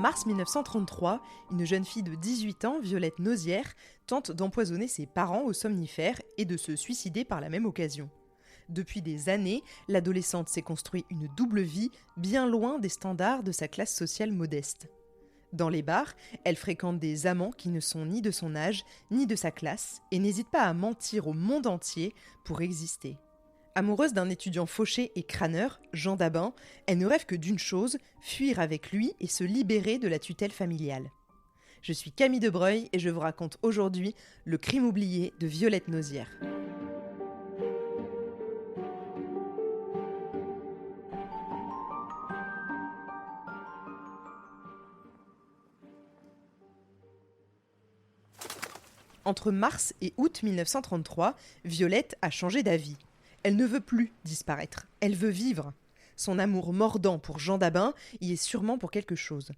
mars 1933, une jeune fille de 18 ans, Violette Nozière, tente d'empoisonner ses parents au somnifère et de se suicider par la même occasion. Depuis des années, l'adolescente s'est construit une double vie bien loin des standards de sa classe sociale modeste. Dans les bars, elle fréquente des amants qui ne sont ni de son âge, ni de sa classe, et n'hésite pas à mentir au monde entier pour exister. Amoureuse d'un étudiant fauché et crâneur, Jean Dabin, elle ne rêve que d'une chose, fuir avec lui et se libérer de la tutelle familiale. Je suis Camille Debreuil et je vous raconte aujourd'hui le crime oublié de Violette Nozière. Entre mars et août 1933, Violette a changé d'avis. Elle ne veut plus disparaître, elle veut vivre. Son amour mordant pour Jean Dabin y est sûrement pour quelque chose.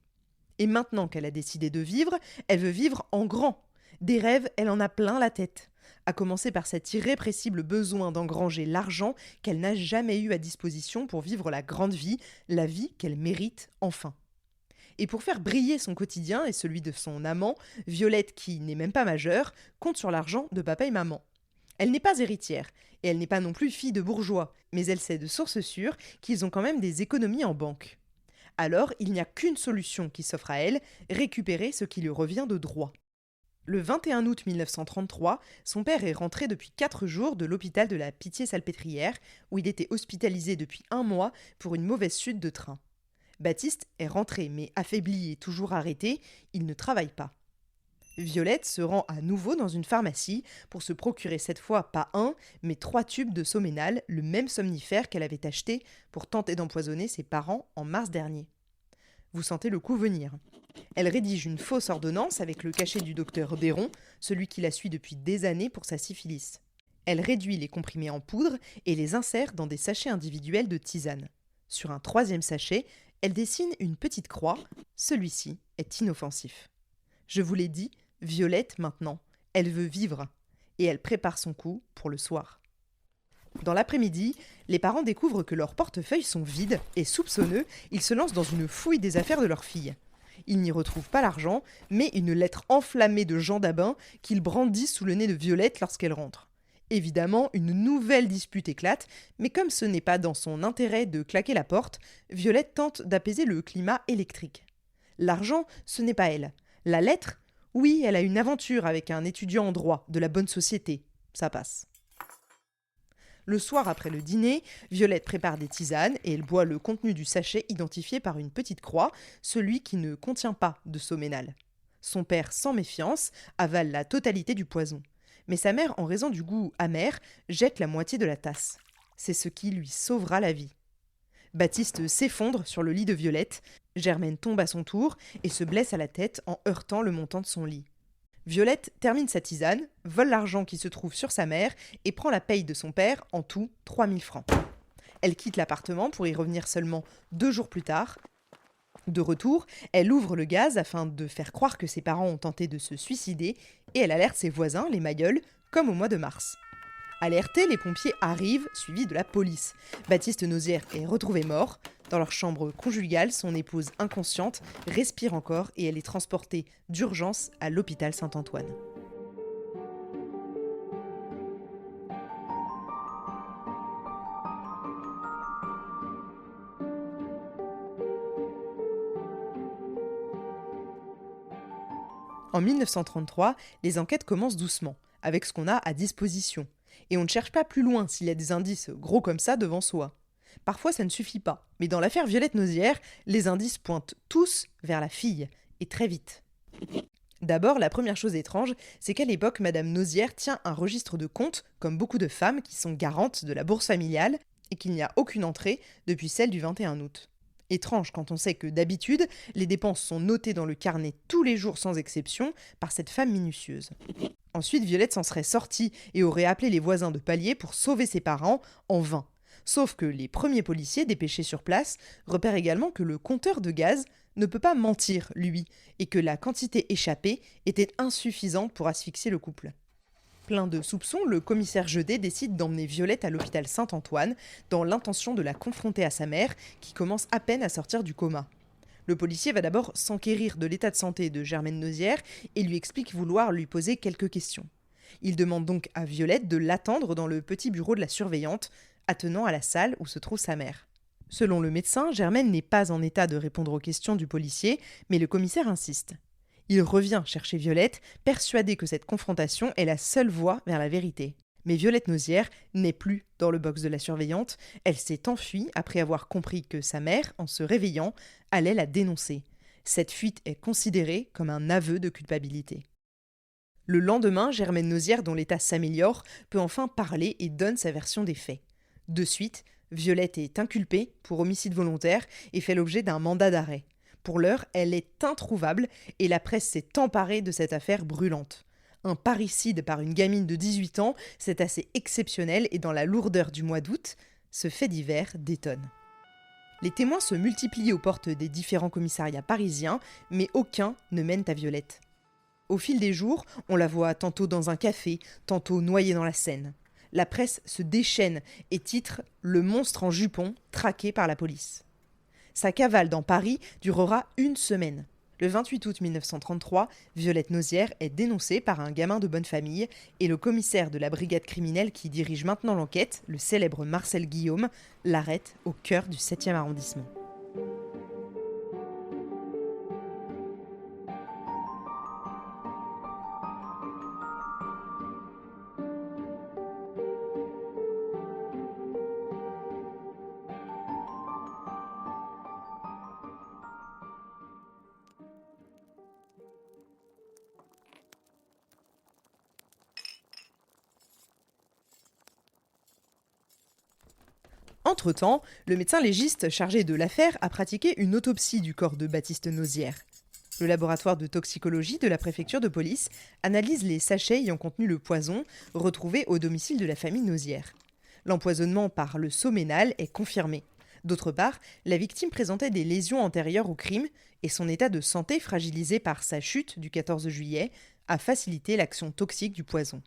Et maintenant qu'elle a décidé de vivre, elle veut vivre en grand. Des rêves, elle en a plein la tête. À commencer par cet irrépressible besoin d'engranger l'argent qu'elle n'a jamais eu à disposition pour vivre la grande vie, la vie qu'elle mérite enfin. Et pour faire briller son quotidien et celui de son amant, Violette, qui n'est même pas majeure, compte sur l'argent de papa et maman. Elle n'est pas héritière, et elle n'est pas non plus fille de bourgeois, mais elle sait de sources sûres qu'ils ont quand même des économies en banque. Alors, il n'y a qu'une solution qui s'offre à elle, récupérer ce qui lui revient de droit. Le 21 août 1933, son père est rentré depuis 4 jours de l'hôpital de la Pitié-Salpêtrière, où il était hospitalisé depuis 1 mois pour une mauvaise chute de train. Baptiste est rentré, mais affaibli et toujours arrêté, il ne travaille pas. Violette se rend à nouveau dans une pharmacie pour se procurer cette fois pas 1, mais 3 tubes de Soménal, le même somnifère qu'elle avait acheté pour tenter d'empoisonner ses parents en mars dernier. Vous sentez le coup venir. Elle rédige une fausse ordonnance avec le cachet du docteur Déron, celui qui la suit depuis des années pour sa syphilis. Elle réduit les comprimés en poudre et les insère dans des sachets individuels de tisane. Sur un 3e sachet, elle dessine une petite croix. Celui-ci est inoffensif. Je vous l'ai dit, Violette maintenant, elle veut vivre. Et elle prépare son coup pour le soir. Dans l'après-midi, les parents découvrent que leurs portefeuilles sont vides et soupçonneux, ils se lancent dans une fouille des affaires de leur fille. Ils n'y retrouvent pas l'argent, mais une lettre enflammée de Jean Dabin qu'ils brandissent sous le nez de Violette lorsqu'elle rentre. Évidemment, une nouvelle dispute éclate, mais comme ce n'est pas dans son intérêt de claquer la porte, Violette tente d'apaiser le climat électrique. L'argent, ce n'est pas elle. La lettre, oui, elle a une aventure avec un étudiant en droit, de la bonne société. Ça passe. Le soir après le dîner, Violette prépare des tisanes et elle boit le contenu du sachet identifié par une petite croix, celui qui ne contient pas de Soménal. Son père, sans méfiance, avale la totalité du poison. Mais sa mère, en raison du goût amer, jette la moitié de la tasse. C'est ce qui lui sauvera la vie. Baptiste s'effondre sur le lit de Violette, Germaine tombe à son tour et se blesse à la tête en heurtant le montant de son lit. Violette termine sa tisane, vole l'argent qui se trouve sur sa mère et prend la paye de son père, en tout 3000 francs. Elle quitte l'appartement pour y revenir seulement 2 jours plus tard. De retour, elle ouvre le gaz afin de faire croire que ses parents ont tenté de se suicider et elle alerte ses voisins, les Mailleuls, comme au mois de mars. Alertés, les pompiers arrivent, suivis de la police. Baptiste Nozière est retrouvé mort. Dans leur chambre conjugale, son épouse inconsciente respire encore et elle est transportée d'urgence à l'hôpital Saint-Antoine. En 1933, les enquêtes commencent doucement, avec ce qu'on a à disposition. Et on ne cherche pas plus loin s'il y a des indices gros comme ça devant soi. Parfois ça ne suffit pas, mais dans l'affaire Violette Nozière, les indices pointent tous vers la fille, et très vite. D'abord, la première chose étrange, c'est qu'à l'époque, Madame Nozière tient un registre de comptes, comme beaucoup de femmes qui sont garantes de la bourse familiale, et qu'il n'y a aucune entrée depuis celle du 21 août. Étrange quand on sait que d'habitude, les dépenses sont notées dans le carnet tous les jours sans exception par cette femme minutieuse. Ensuite, Violette s'en serait sortie et aurait appelé les voisins de palier pour sauver ses parents, en vain. Sauf que les premiers policiers dépêchés sur place repèrent également que le compteur de gaz ne peut pas mentir, lui, et que la quantité échappée était insuffisante pour asphyxier le couple. Plein de soupçons, le commissaire Jedet décide d'emmener Violette à l'hôpital Saint-Antoine dans l'intention de la confronter à sa mère qui commence à peine à sortir du coma. Le policier va d'abord s'enquérir de l'état de santé de Germaine Nozière et lui explique vouloir lui poser quelques questions. Il demande donc à Violette de l'attendre dans le petit bureau de la surveillante, attenant à la salle où se trouve sa mère. Selon le médecin, Germaine n'est pas en état de répondre aux questions du policier, mais le commissaire insiste. Il revient chercher Violette, persuadé que cette confrontation est la seule voie vers la vérité. Mais Violette Nozière n'est plus dans le box de la surveillante, elle s'est enfuie après avoir compris que sa mère, en se réveillant, allait la dénoncer. Cette fuite est considérée comme un aveu de culpabilité. Le lendemain, Germaine Nozière, dont l'état s'améliore, peut enfin parler et donne sa version des faits. De suite, Violette est inculpée pour homicide volontaire et fait l'objet d'un mandat d'arrêt. Pour l'heure, elle est introuvable et la presse s'est emparée de cette affaire brûlante. Un parricide par une gamine de 18 ans, c'est assez exceptionnel et dans la lourdeur du mois d'août, ce fait divers détonne. Les témoins se multiplient aux portes des différents commissariats parisiens, mais aucun ne mène à Violette. Au fil des jours, on la voit tantôt dans un café, tantôt noyée dans la Seine. La presse se déchaîne et titre « Le monstre en jupon, traqué par la police ». Sa cavale dans Paris durera une semaine. Le 28 août 1933, Violette Nozière est dénoncée par un gamin de bonne famille et le commissaire de la brigade criminelle qui dirige maintenant l'enquête, le célèbre Marcel Guillaume, l'arrête au cœur du 7e arrondissement. Entre-temps, le médecin légiste chargé de l'affaire a pratiqué une autopsie du corps de Baptiste Nozière. Le laboratoire de toxicologie de la préfecture de police analyse les sachets ayant contenu le poison retrouvé au domicile de la famille Nozière. L'empoisonnement par le soménal est confirmé. D'autre part, la victime présentait des lésions antérieures au crime et son état de santé fragilisé par sa chute du 14 juillet a facilité l'action toxique du poison.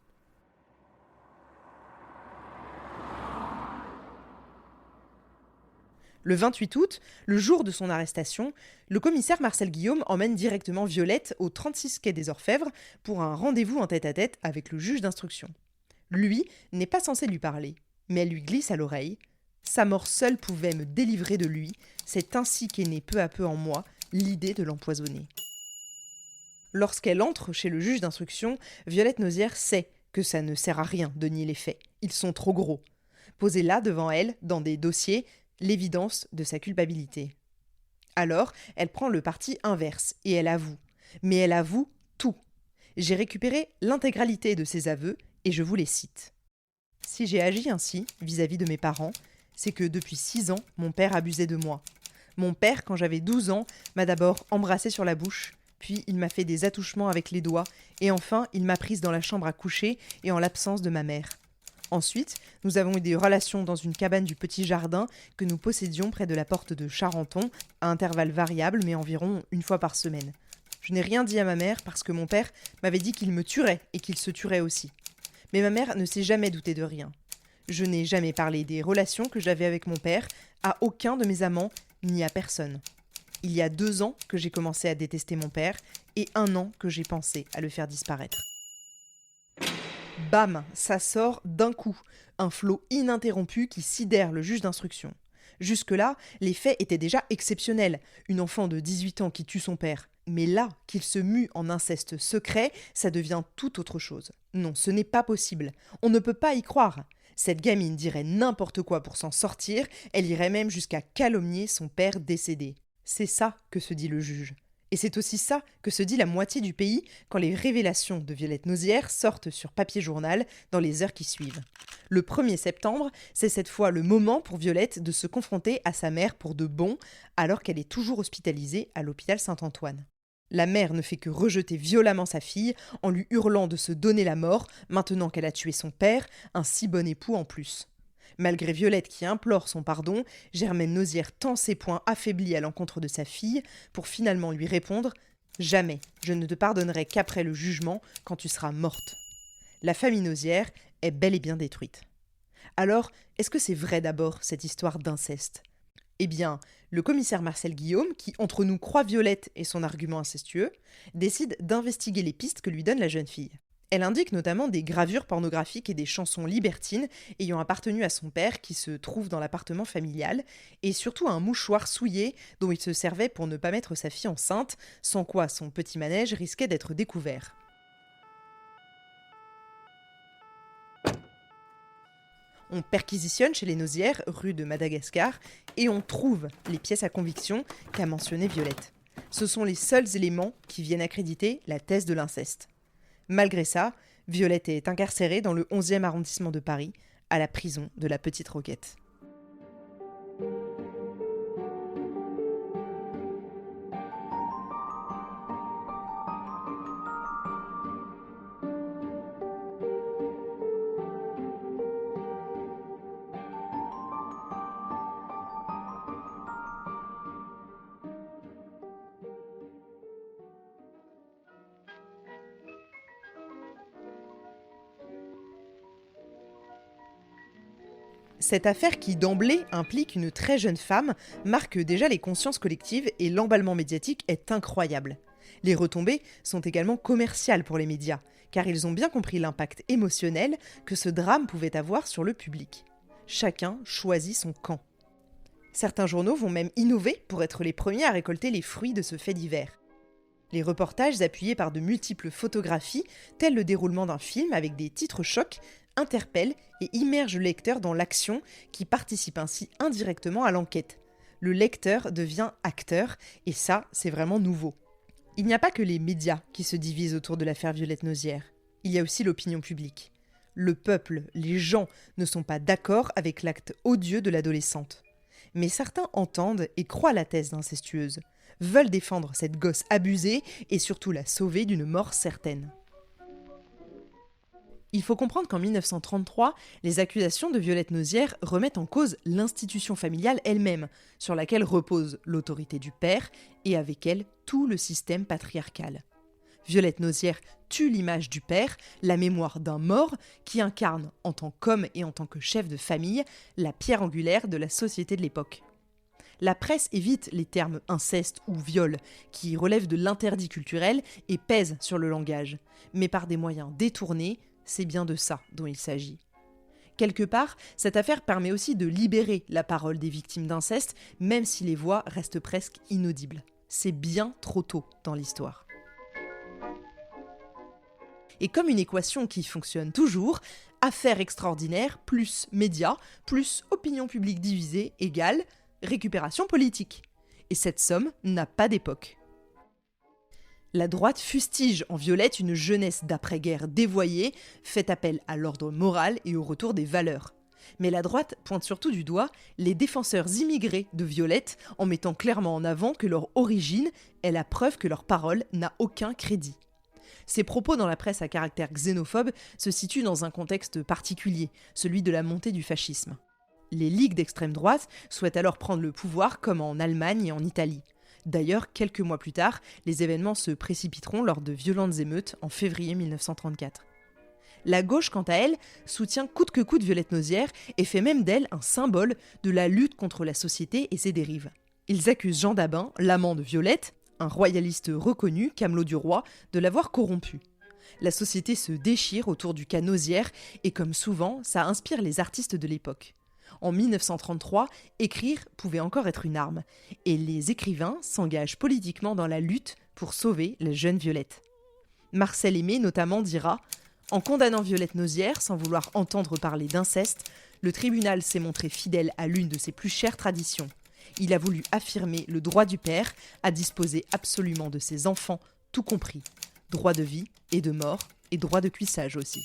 Le 28 août, le jour de son arrestation, le commissaire Marcel Guillaume emmène directement Violette au 36 quai des Orfèvres pour un rendez-vous en tête-à-tête avec le juge d'instruction. Lui n'est pas censé lui parler, mais elle lui glisse à l'oreille « Sa mort seule pouvait me délivrer de lui, c'est ainsi qu'est née peu à peu en moi l'idée de l'empoisonner. » Lorsqu'elle entre chez le juge d'instruction, Violette Nozière sait que ça ne sert à rien de nier les faits, ils sont trop gros. Posés là devant elle, dans des dossiers, l'évidence de sa culpabilité. Alors, elle prend le parti inverse et elle avoue. Mais elle avoue tout. J'ai récupéré l'intégralité de ses aveux et je vous les cite. « Si j'ai agi ainsi vis-à-vis de mes parents, c'est que depuis 6 ans, mon père abusait de moi. Mon père, quand j'avais 12 ans, m'a d'abord embrassée sur la bouche, puis il m'a fait des attouchements avec les doigts, et enfin il m'a prise dans la chambre à coucher et en l'absence de ma mère. Ensuite, nous avons eu des relations dans une cabane du petit jardin que nous possédions près de la porte de Charenton, à intervalles variables mais environ une fois par semaine. Je n'ai rien dit à ma mère parce que mon père m'avait dit qu'il me tuerait et qu'il se tuerait aussi. Mais ma mère ne s'est jamais doutée de rien. Je n'ai jamais parlé des relations que j'avais avec mon père à aucun de mes amants ni à personne. Il y a 2 ans que j'ai commencé à détester mon père et 1 an que j'ai pensé à le faire disparaître. » Bam, ça sort d'un coup, un flot ininterrompu qui sidère le juge d'instruction. Jusque-là, les faits étaient déjà exceptionnels, une enfant de 18 ans qui tue son père. Mais là, qu'il se mue en inceste secret, ça devient tout autre chose. Non, ce n'est pas possible, on ne peut pas y croire. Cette gamine dirait n'importe quoi pour s'en sortir, elle irait même jusqu'à calomnier son père décédé. C'est ça que se dit le juge. Et c'est aussi ça que se dit la moitié du pays quand les révélations de Violette Nozière sortent sur papier journal dans les heures qui suivent. Le 1er septembre, c'est cette fois le moment pour Violette de se confronter à sa mère pour de bon, alors qu'elle est toujours hospitalisée à l'hôpital Saint-Antoine. La mère ne fait que rejeter violemment sa fille en lui hurlant de se donner la mort maintenant qu'elle a tué son père, un si bon époux en plus. Malgré Violette qui implore son pardon, Germaine Nozière tend ses poings affaiblis à l'encontre de sa fille pour finalement lui répondre « Jamais, je ne te pardonnerai qu'après le jugement, quand tu seras morte. » La famille Nozière est bel et bien détruite. Alors, est-ce que c'est vrai d'abord cette histoire d'inceste ? Eh bien, le commissaire Marcel Guillaume, qui entre nous croit Violette et son argument incestueux, décide d'investiguer les pistes que lui donne la jeune fille. Elle indique notamment des gravures pornographiques et des chansons libertines ayant appartenu à son père qui se trouve dans l'appartement familial, et surtout un mouchoir souillé dont il se servait pour ne pas mettre sa fille enceinte, sans quoi son petit manège risquait d'être découvert. On perquisitionne chez les Nausières, rue de Madagascar, et on trouve les pièces à conviction qu'a mentionné Violette. Ce sont les seuls éléments qui viennent accréditer la thèse de l'inceste. Malgré ça, Violette est incarcérée dans le 11e arrondissement de Paris, à la prison de la Petite Roquette. Cette affaire qui d'emblée implique une très jeune femme marque déjà les consciences collectives et l'emballement médiatique est incroyable. Les retombées sont également commerciales pour les médias, car ils ont bien compris l'impact émotionnel que ce drame pouvait avoir sur le public. Chacun choisit son camp. Certains journaux vont même innover pour être les premiers à récolter les fruits de ce fait divers. Les reportages appuyés par de multiples photographies, tels le déroulement d'un film avec des titres chocs, interpellent et immergent le lecteur dans l'action qui participe ainsi indirectement à l'enquête. Le lecteur devient acteur et ça, c'est vraiment nouveau. Il n'y a pas que les médias qui se divisent autour de l'affaire Violette Nausière. Il y a aussi l'opinion publique. Le peuple, les gens, ne sont pas d'accord avec l'acte odieux de l'adolescente. Mais certains entendent et croient la thèse d'incestueuse, veulent défendre cette gosse abusée et surtout la sauver d'une mort certaine. Il faut comprendre qu'en 1933, les accusations de Violette Nausière remettent en cause l'institution familiale elle-même, sur laquelle repose l'autorité du père et avec elle tout le système patriarcal. Violette Nausière tue l'image du père, la mémoire d'un mort qui incarne, en tant qu'homme et en tant que chef de famille, la pierre angulaire de la société de l'époque. La presse évite les termes inceste ou viol, qui relèvent de l'interdit culturel et pèsent sur le langage, mais par des moyens détournés, c'est bien de ça dont il s'agit. Quelque part, cette affaire permet aussi de libérer la parole des victimes d'inceste, même si les voix restent presque inaudibles. C'est bien trop tôt dans l'histoire. Et comme une équation qui fonctionne toujours, affaire extraordinaire plus médias plus opinion publique divisée égale récupération politique. Et cette somme n'a pas d'époque. La droite fustige en Violette une jeunesse d'après-guerre dévoyée, fait appel à l'ordre moral et au retour des valeurs. Mais la droite pointe surtout du doigt les défenseurs immigrés de Violette en mettant clairement en avant que leur origine est la preuve que leur parole n'a aucun crédit. Ces propos dans la presse à caractère xénophobe se situent dans un contexte particulier, celui de la montée du fascisme. Les ligues d'extrême droite souhaitent alors prendre le pouvoir comme en Allemagne et en Italie. D'ailleurs, quelques mois plus tard, les événements se précipiteront lors de violentes émeutes en février 1934. La gauche, quant à elle, soutient coûte que coûte Violette Nausière et fait même d'elle un symbole de la lutte contre la société et ses dérives. Ils accusent Jean Dabin, l'amant de Violette, un royaliste reconnu, camelot du roi, de l'avoir corrompu. La société se déchire autour du cas Nausière et comme souvent, ça inspire les artistes de l'époque. En 1933, écrire pouvait encore être une arme, et les écrivains s'engagent politiquement dans la lutte pour sauver la jeune Violette. Marcel Aimé notamment dira « En condamnant Violette Nausière sans vouloir entendre parler d'inceste, le tribunal s'est montré fidèle à l'une de ses plus chères traditions. Il a voulu affirmer le droit du père à disposer absolument de ses enfants, tout compris. Droit de vie et de mort, et droit de cuissage aussi. »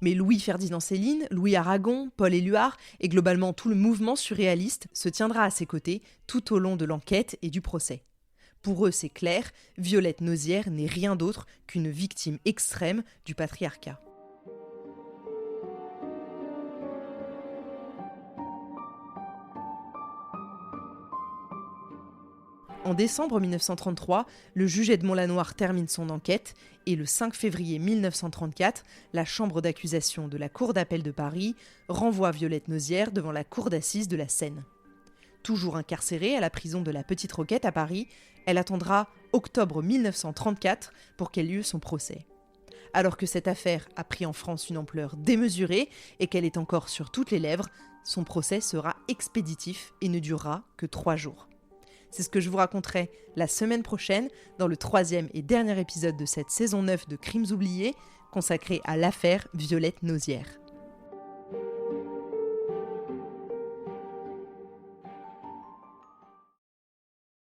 Mais Louis-Ferdinand Céline, Louis Aragon, Paul Éluard et globalement tout le mouvement surréaliste se tiendra à ses côtés tout au long de l'enquête et du procès. Pour eux, c'est clair, Violette Nausière n'est rien d'autre qu'une victime extrême du patriarcat. En En décembre 1933, le juge Edmond Lanoir termine son enquête et le 5 février 1934, la chambre d'accusation de la Cour d'appel de Paris renvoie Violette Nozière devant la cour d'assises de la Seine. Toujours incarcérée à la prison de la Petite Roquette à Paris, elle attendra octobre 1934 pour qu'ait lieu son procès. Alors que cette affaire a pris en France une ampleur démesurée et qu'elle est encore sur toutes les lèvres, son procès sera expéditif et ne durera que 3 jours. C'est ce que je vous raconterai la semaine prochaine dans le 3e et dernier épisode de cette saison 9 de Crimes oubliés, consacré à l'affaire Violette Nozière.